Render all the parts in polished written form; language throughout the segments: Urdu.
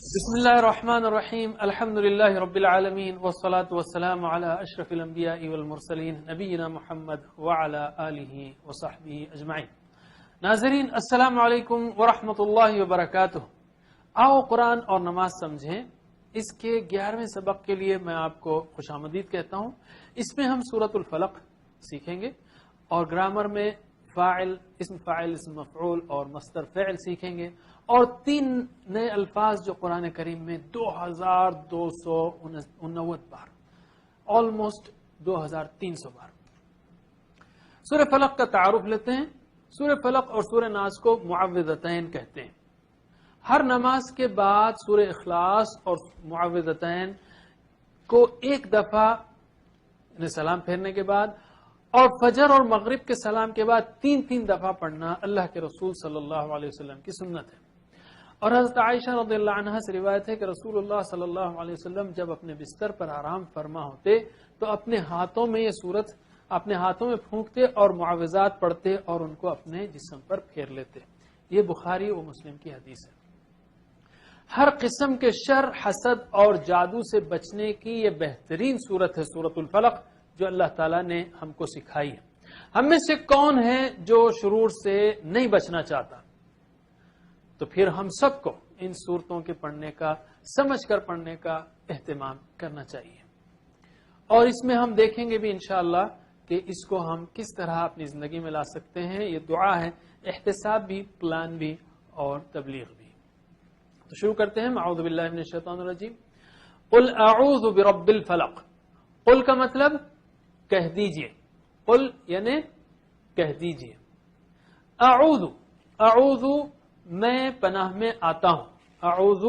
بسم اللہ الرحمن الرحیم الحمد للہ رب العالمین والصلاة والسلام علی اشرف الانبیاء والمرسلین نبینا محمد وعلی آلہ وصحبہ اجمعین۔ ناظرین السلام علیکم ورحمۃ اللہ وبرکاتہ۔ آؤ قرآن اور نماز سمجھیں، اس کے 11ویں سبق کے لیے میں آپ کو خوش آمدید کہتا ہوں۔ اس میں ہم سورۃ الفلق سیکھیں گے اور گرامر میں فاعل، اسم مفعول اور مصدر فعل سیکھیں گے، اور 3 نئے الفاظ جو قرآن کریم میں 2299 بار، آلموسٹ 2300 بار۔ سورہ فلق کا تعارف لیتے ہیں۔ سورہ فلق اور سورہ ناس کو معوذتین کہتے ہیں۔ ہر نماز کے بعد سورہ اخلاص اور معوذتین کو ایک دفعہ سلام پھیرنے کے بعد اور فجر اور مغرب کے سلام کے بعد 3 دفعہ پڑھنا اللہ کے رسول صلی اللہ علیہ وسلم کی سنت ہے۔ اور حضرت عائشہ رضی اللہ عنہا سے روایت ہے کہ رسول اللہ صلی اللہ علیہ وسلم جب اپنے بستر پر آرام فرما ہوتے تو اپنے ہاتھوں میں یہ سورت اپنے ہاتھوں میں پھونکتے اور معوذات پڑھتے اور ان کو اپنے جسم پر پھیر لیتے۔ یہ بخاری و مسلم کی حدیث ہے۔ ہر قسم کے شر، حسد اور جادو سے بچنے کی یہ بہترین سورت ہے سورۃ الفلق، جو اللہ تعالیٰ نے ہم کو سکھائی ہے۔ ہم میں سے کون ہے جو شرور سے نہیں بچنا چاہتا؟ تو پھر ہم سب کو ان صورتوں کے پڑھنے کا، سمجھ کر پڑھنے کا اہتمام کرنا چاہیے، اور اس میں ہم دیکھیں گے بھی انشاءاللہ کہ اس کو ہم کس طرح اپنی زندگی میں لا سکتے ہیں۔ یہ دعا ہے، احتساب بھی، پلان بھی اور تبلیغ بھی۔ تو شروع کرتے ہیں۔ اعوذ باللہ من الشیطان الرجیم۔ قل اعوذ برب الفلق۔ قل کا مطلب کہہ دیجئے، قل یعنی کہہ دیجئے۔ اعوذ میں پناہ میں آتا ہوں، اعوذ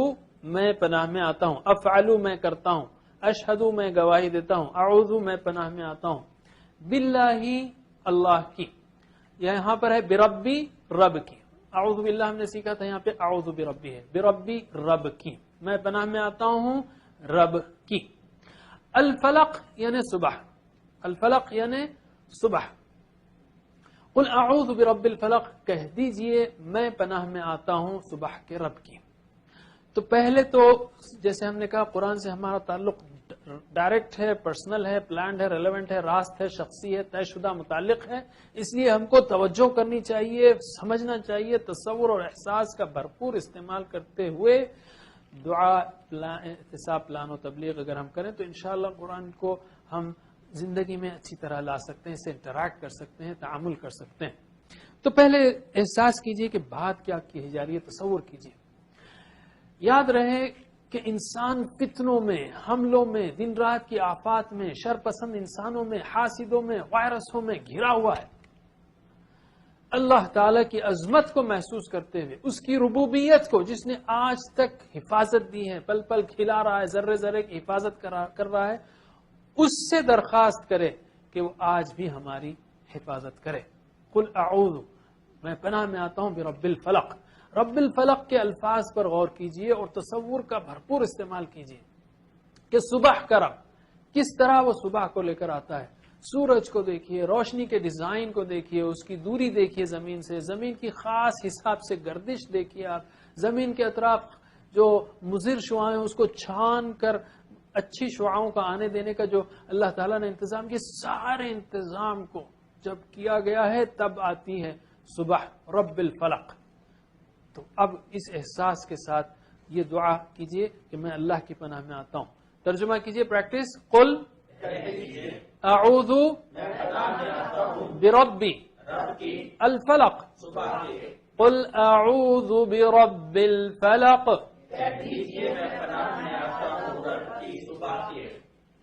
میں پناہ میں آتا ہوں، افعل میں کرتا ہوں، اشہد میں گواہی دیتا ہوں، اعوذ میں پناہ میں آتا ہوں، باللہ اللہ کی، یہاں پر ہے بربی رب کی، اعوذ باللہ ہم نے سیکھا تھا، یہاں پہ اعوذ بربی ہے، بربی رب کی، میں پناہ میں آتا ہوں رب کی۔ الفلق یعنی صبح، الفلق یعنی صبح۔ قل اعوذ برب الفلق، کہہ دیجئے میں پناہ میں آتا ہوں صبح کے رب کی۔ تو پہلے تو جیسے ہم نے کہا قرآن سے ہمارا تعلق ڈائریکٹ ہے، پرسنل ہے، پلانڈ ہے، ریلیونٹ ہے، راست ہے، شخصی ہے، طے شدہ متعلق ہے، اس لیے ہم کو توجہ کرنی چاہیے، سمجھنا چاہیے، تصور اور احساس کا بھرپور استعمال کرتے ہوئے دعا، احتساب، پلان و تبلیغ اگر ہم کریں تو انشاءاللہ قرآن کو ہم زندگی میں اچھی طرح لا سکتے ہیں، اسے انٹریکٹ کر سکتے ہیں، تعامل کر سکتے ہیں۔ تو پہلے احساس کیجئے کہ بات کیا کی جا رہی ہے، تصور کیجئے۔ یاد رہے کہ انسان فتنوں میں، حملوں میں، دن رات کی آفات میں، شر پسند انسانوں میں، حاسدوں میں، وائرسوں میں گھرا ہوا ہے۔ اللہ تعالی کی عظمت کو محسوس کرتے ہوئے، اس کی ربوبیت کو، جس نے آج تک حفاظت دی ہے، پل پل کھلا رہا ہے، ذرے ذرے کی حفاظت کر رہا ہے، اس سے درخواست کرے کہ وہ آج بھی ہماری حفاظت کرے۔ قل اعوذ، میں پناہ میں آتا ہوں برب الفلق۔ رب الفلق کے الفاظ پر غور کیجئے اور تصور کا بھرپور استعمال کیجئے کہ صبح کا رب کس طرح وہ صبح کو لے کر آتا ہے۔ سورج کو دیکھیے، روشنی کے ڈیزائن کو دیکھیے، اس کی دوری دیکھیے زمین سے، زمین کی خاص حساب سے گردش دیکھیے، آپ زمین کے اطراف جو مضر شعاعیں ہیں اس کو چھان کر اچھی شعاعوں کا آنے دینے کا جو اللہ تعالیٰ نے انتظام کیا، سارے انتظام کو جب کیا گیا ہے تب آتی ہے صبح، رب الفلق۔ تو اب اس احساس کے ساتھ یہ دعا کیجئے کہ میں اللہ کی پناہ میں آتا ہوں۔ ترجمہ کیجئے، پریکٹس۔ قل اعوذ بربی الفلق، قل اعوذ برب الفلق۔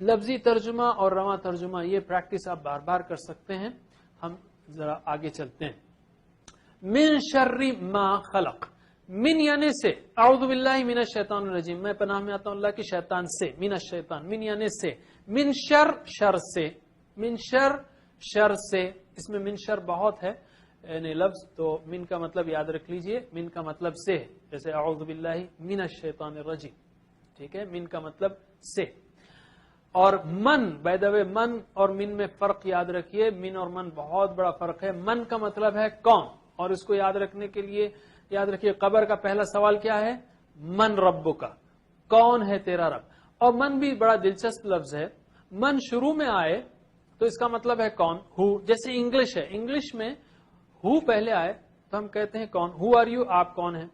لفظی ترجمہ اور رواں ترجمہ، یہ پریکٹس آپ بار بار کر سکتے ہیں۔ ہم ذرا آگے چلتے ہیں۔ من شر ما خلق، من یعنی سے، اعوذ باللہ من الشیطان الرجیم، میں پناہ میں آتا ہوں اللہ کی شیطان سے، من الشیطان، من یعنی سے، من شر شر سے، من شر شر سے، اس میں من شر بہت ہے یعنی لفظ، تو من کا مطلب یاد رکھ لیجئے، من کا مطلب سے، جیسے اعوذ باللہ من الشیطان الرجیم، ٹھیک ہے، من کا مطلب سے۔ اور من، بائی دا وے من اور من میں فرق یاد رکھیے، من اور من بہت بڑا فرق ہے۔ من کا مطلب ہے کون، اور اس کو یاد رکھنے کے لیے یاد رکھیے قبر کا پہلا سوال کیا ہے، من ربک کا، کون ہے تیرا رب. اور من بھی بڑا دلچسپ لفظ ہے. من شروع میں آئے تو اس کا مطلب ہے کون. ہو جیسے انگلش ہے, انگلش میں ہو پہلے آئے تو ہم کہتے ہیں کون. ہو آر یو, آپ کون ہیں.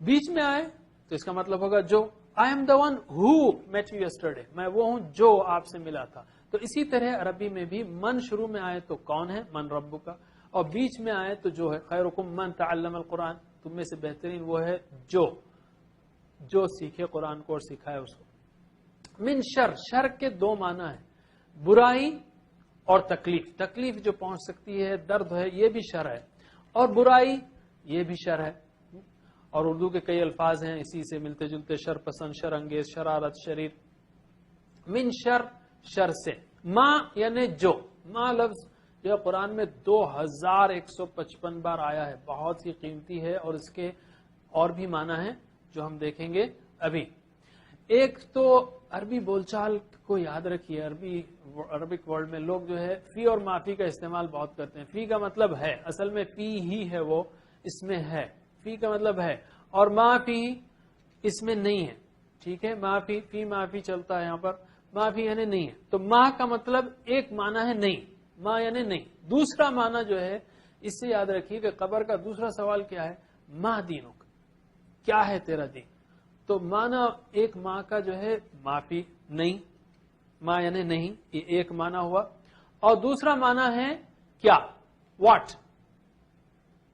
بیچ میں آئے تو اس کا مطلب ہوگا جو. I am the one who met you yesterday, میں وہ ہوں جو آپ سے ملا تھا. تو اسی طرح عربی میں بھی من شروع میں آئے تو کون ہے, من ربو کا, اور بیچ میں آئے تو جو ہے. خیرکم من تعلم القرآن, تم میں سے بہترین وہ ہے جو سیکھے قرآن کو اور سکھائے اس کو. من شر, شر کے دو معنی ہیں, برائی اور تکلیف. تکلیف جو پہنچ سکتی ہے, درد ہے, یہ بھی شر ہے, اور برائی یہ بھی شر ہے. اور اردو کے کئی الفاظ ہیں اسی سے ملتے جلتے, شر پسند, شر انگیز, شرارت, شریر. من شر, شر سے. ما یعنی جو. ما لفظ جو قرآن میں 2155 بار آیا ہے, بہت ہی قیمتی ہے, اور اس کے اور بھی معنی ہیں جو ہم دیکھیں گے ابھی. ایک تو عربی بول چال کو یاد رکھیے, عربک ورلڈ میں لوگ جو ہے فی اور معافی کا استعمال بہت کرتے ہیں. فی کا مطلب ہے, اصل میں فی ہی ہے, وہ اس میں ہے. فی کا مطلب ہے, اور معافی اس میں نہیں ہے. ٹھیک ہے, معافی, فی معافی چلتا ہے یہاں پر, معافی یعنی نہیں ہے. تو ما کا مطلب ایک معنی ہے نہیں, ما یعنی نہیں. دوسرا معنی جو ہے اس سے یاد رکھیے کہ قبر کا دوسرا سوال کیا ہے, ما دینک, کیا ہے تیرا دین. تو معنی ایک ماں کا جو ہے معافی نہیں, ماں یعنی نہیں, یہ ایک معنی ہوا. اور دوسرا معنی ہے کیا, واٹ.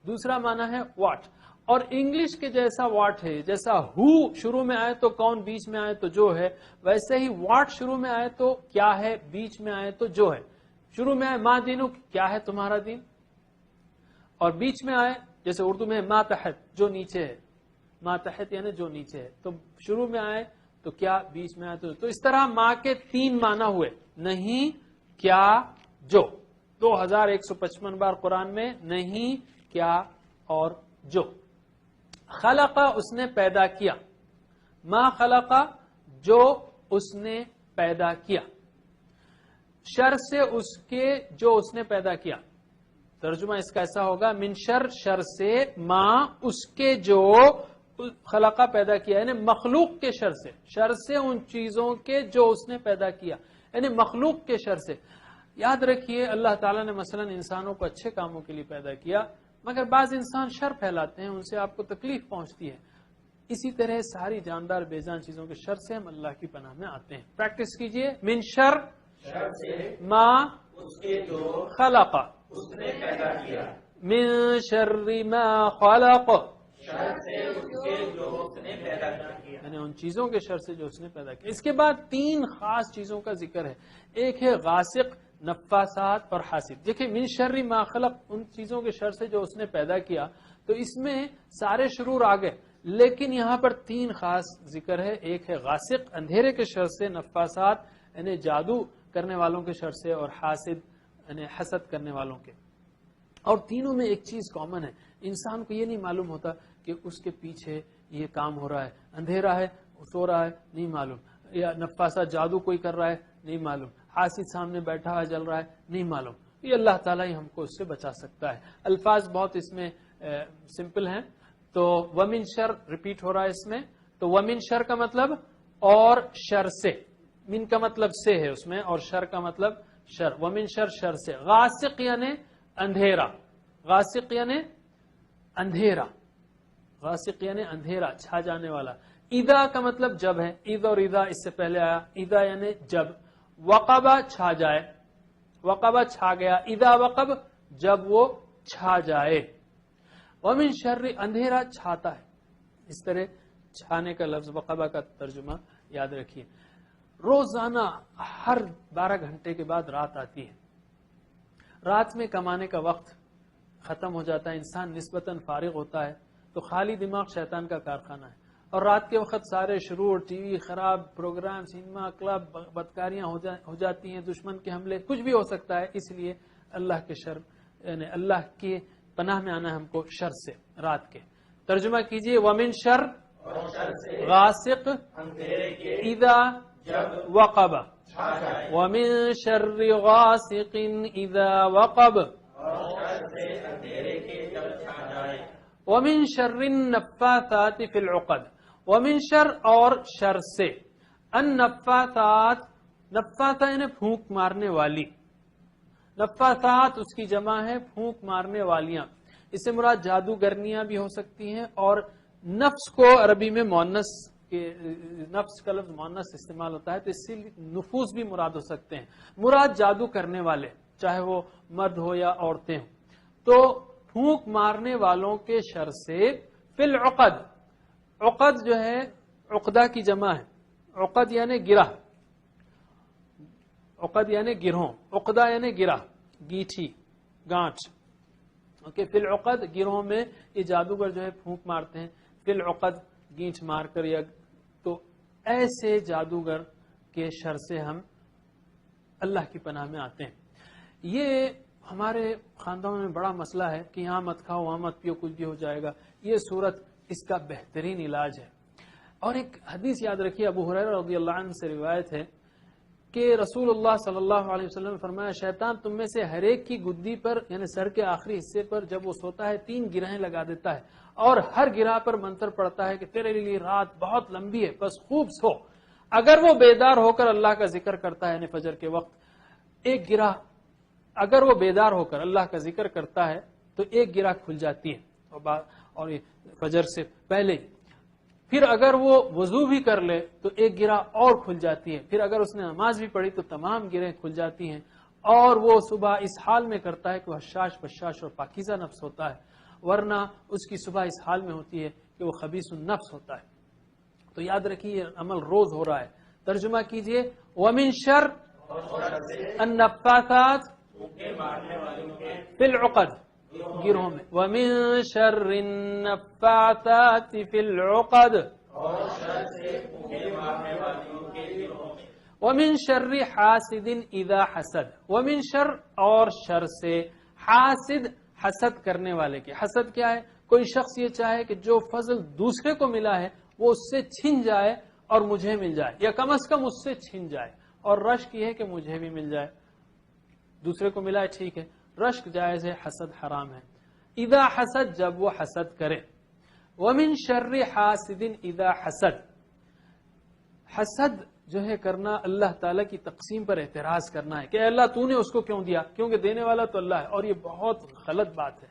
دوسرا معنی ہے واٹ. اور انگلش کے جیسا واٹ ہے, جیسا ہو شروع میں آئے تو کون, بیچ میں آئے تو جو ہے, ویسے ہی واٹ شروع میں آئے تو کیا ہے, بیچ میں آئے تو جو ہے. شروع میں آئے ما دینو, کیا ہے تمہارا دین, اور بیچ میں آئے جیسے اردو میں ما تحت, جو نیچے ہے. ما تحت یعنی جو نیچے ہے. تو شروع میں آئے تو کیا, بیچ میں آئے تو اس طرح ما کے 3 معنی ہوئے, نہیں, کیا, جو. 2155 بار قرآن میں نہیں, کیا اور جو. خلق, اس نے پیدا کیا. ما خلق, جو اس نے پیدا کیا. شر سے اس کے جو اس نے پیدا کیا. ترجمہ اس کا ایسا ہوگا, من شر, شر سے, ما اس کے جو خلقہ پیدا کیا, یعنی مخلوق کے شر سے. شر سے ان چیزوں کے جو اس نے پیدا کیا, یعنی مخلوق کے شر سے. یاد رکھیے اللہ تعالیٰ نے مثلا انسانوں کو اچھے کاموں کے لیے پیدا کیا, مگر بعض انسان شر پھیلاتے ہیں, ان سے آپ کو تکلیف پہنچتی ہے. اسی طرح ساری جاندار بے جان چیزوں کے شر سے ہم اللہ کی پناہ میں آتے ہیں. پریکٹس کیجئے. من شر, شر سے, ما اس کے جو خلق, اس نے پیدا کیا. من شر ما خلق, شر سے اس کے جو اس نے پیدا کیا, یعنی ان چیزوں کے شر سے جو اس نے پیدا کیا. اس کے بعد 3 خاص چیزوں کا ذکر ہے. ایک ہے غاسق, نفاسات اور حاسد. دیکھیں, من شر ما خلق, ان چیزوں کے شر سے جو اس نے پیدا کیا, تو اس میں سارے شرور آ گئے, لیکن یہاں پر 3 خاص ذکر ہے. ایک ہے غاسق, اندھیرے کے شر سے, نفاسات یعنی جادو کرنے والوں کے شر سے, اور حاسد یعنی حسد کرنے والوں کے. اور تینوں میں ایک چیز کامن ہے, انسان کو یہ نہیں معلوم ہوتا کہ اس کے پیچھے یہ کام ہو رہا ہے. اندھیرا ہے, سو رہا ہے, نہیں معلوم, یا نفاسا جادو کوئی کر رہا ہے, نہیں معلوم, حاسد سامنے بیٹھا ہے جل رہا ہے, نہیں معلوم. یہ اللہ تعالیٰ ہی ہم کو اس سے بچا سکتا ہے. الفاظ بہت اس میں سمپل ہیں. تو ومن شر ریپیٹ ہو رہا ہے اس میں. تو ومن شر کا مطلب اور شر سے, من کا مطلب سے ہے اس میں, اور شر کا مطلب شر. ومن شر, شر سے. غاسق یعنی اندھیرا, غاسق یعنی اندھیرا, غاسق یعنی اندھیرا, چھا جانے والا. اذا کا مطلب جب ہے, اذ اور اذا اس سے پہلے آیا. اذا یعنی جب. وقبہ چھا جائے, وقبہ چھا گیا. اذا وقب, جب وہ چھا جائے. ومن شر, اندھیرا چھاتا ہے. اس طرح چھانے کا لفظ وقبہ کا ترجمہ یاد رکھیے. روزانہ ہر 12 گھنٹے کے بعد رات آتی ہے. رات میں کمانے کا وقت ختم ہو جاتا ہے, انسان نسبتاً فارغ ہوتا ہے, تو خالی دماغ شیطان کا کارخانہ ہے. اور رات کے وقت سارے شرور, ٹی وی خراب, پروگرام, سینما, کلب, بدکاریاں ہو جاتی ہیں, دشمن کے حملے, کچھ بھی ہو سکتا ہے. اس لیے اللہ کے شر یعنی اللہ کے پناہ میں آنا ہے ہم کو شر سے, رات کے. ترجمہ کیجئے. ومن شر, اور شر سے, غاسق, اندھیرے کے اذا جب وقب, چھا جائے. ومن شر غاسق اذا وقب, اور شر سے اندھیرے کے جب چھا جائے. ومن شر النفاثات فی العقد, ومن شر اور شر سے، النفاثات، نفاثہ یعنی پھونک مارنے والی، نفاثات اس کی جمع ہے پھونک مارنے والیاں، اس سے مراد جادوگرنیاں بھی ہو سکتی ہیں، اور نفس کو عربی میں مؤنث کے نفس کا لفظ مؤنث استعمال ہوتا ہے تو اس سے نفوس بھی مراد ہو سکتے ہیں، مراد جادو کرنے والے چاہے وہ مرد ہو یا عورتیں ہوں۔ تو پھونک مارنے والوں کے شر سے، فی العقد، عقد جو ہے عقدہ کی جمع ہے، عقد یعنی گرہ، عقد یعنی گرہوں، عقدہ یعنی گرہ، گیٹھی، گانٹھ، اوکے، فی العقد گروہ میں یہ جادوگر جو ہے پھونک مارتے ہیں، فی العقد گینٹ مار کر، یا تو ایسے جادوگر کے شر سے ہم اللہ کی پناہ میں آتے ہیں۔ یہ ہمارے خاندانوں میں بڑا مسئلہ ہے کہ یہاں مت کھاؤ وہاں مت پیو کچھ بھی ہو جائے گا، یہ صورت اس کا بہترین علاج ہے۔ اور ایک حدیث یاد رکھیے، ابو ہریرہ رضی اللہ عنہ سے روایت ہے کہ رسول اللہ صلی اللہ علیہ وسلم نے فرمایا، شیطان تم میں سے ہر ایک کی گدی پر یعنی سر کے آخری حصے پر جب وہ سوتا ہے 3 گرہیں لگا دیتا ہے، اور ہر گرہ پر منتر پڑتا ہے کہ تیرے لیے رات بہت لمبی ہے بس خوب سو۔ اگر وہ بیدار ہو کر اللہ کا ذکر کرتا ہے یعنی فجر کے وقت، ایک گرہ اگر وہ بیدار ہو کر اللہ کا ذکر کرتا ہے تو ایک گرہ کھل جاتی ہے، اور فجر سے پہلے، پھر اگر وہ وضو بھی کر لے تو ایک گرہ اور کھل جاتی ہے، پھر اگر اس نے نماز بھی پڑھی تو تمام گرہیں کھل جاتی ہیں، اور وہ صبح اس حال میں کرتا ہے کہ وہ حشاش بشاش اور پاکیزہ نفس ہوتا ہے، ورنہ اس کی صبح اس حال میں ہوتی ہے کہ وہ خبیث النفس ہوتا ہے۔ تو یاد رکھیے یہ عمل روز ہو رہا ہے۔ ترجمہ کیجئے، وَمِن شر النفاثات فی العقد، گروہوں میں، وَمِن شَرِّ النَّفَّاثَاتِ فِي الْعُقَدِ، وَمِن شَرِّ حَاسِدٍ إِذَا حَسَدَ، وَمِن شر اور شر سے، حاسد حسد کرنے والے کے۔ حسد کیا ہے؟ کوئی شخص یہ چاہے کہ جو فضل دوسرے کو ملا ہے وہ اس سے چھن جائے اور مجھے مل جائے، یا کم از کم اس سے چھن جائے، اور رشک یہ ہے کہ مجھے بھی مل جائے، دوسرے کو ملا ہے ٹھیک ہے، رشک جائز ہے، حسد حرام ہے۔ اذا حسد، جب وہ حسد کرے۔ ومن شر حاسد اذا حسد، حسد جو ہے کرنا اللہ تعالیٰ کی تقسیم پر اعتراض کرنا ہے کہ اے اللہ تو نے اس کو کیوں دیا، کیونکہ دینے والا تو اللہ ہے، اور یہ بہت غلط بات ہے۔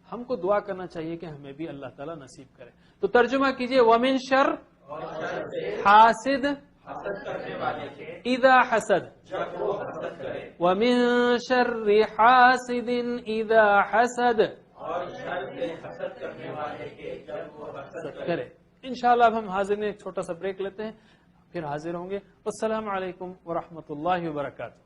ہم کو دعا کرنا چاہیے کہ ہمیں بھی اللہ تعالیٰ نصیب کرے۔ تو ترجمہ کیجئے، ومن شر حاسد اذا حسد، ومن شر حاسد اذا حسد، کرے۔ انشاءاللہ اب ہم حاضر نے ایک چھوٹا سا بریک لیتے ہیں، پھر حاضر ہوں گے۔ السلام علیکم ورحمۃ اللہ وبرکاتہ۔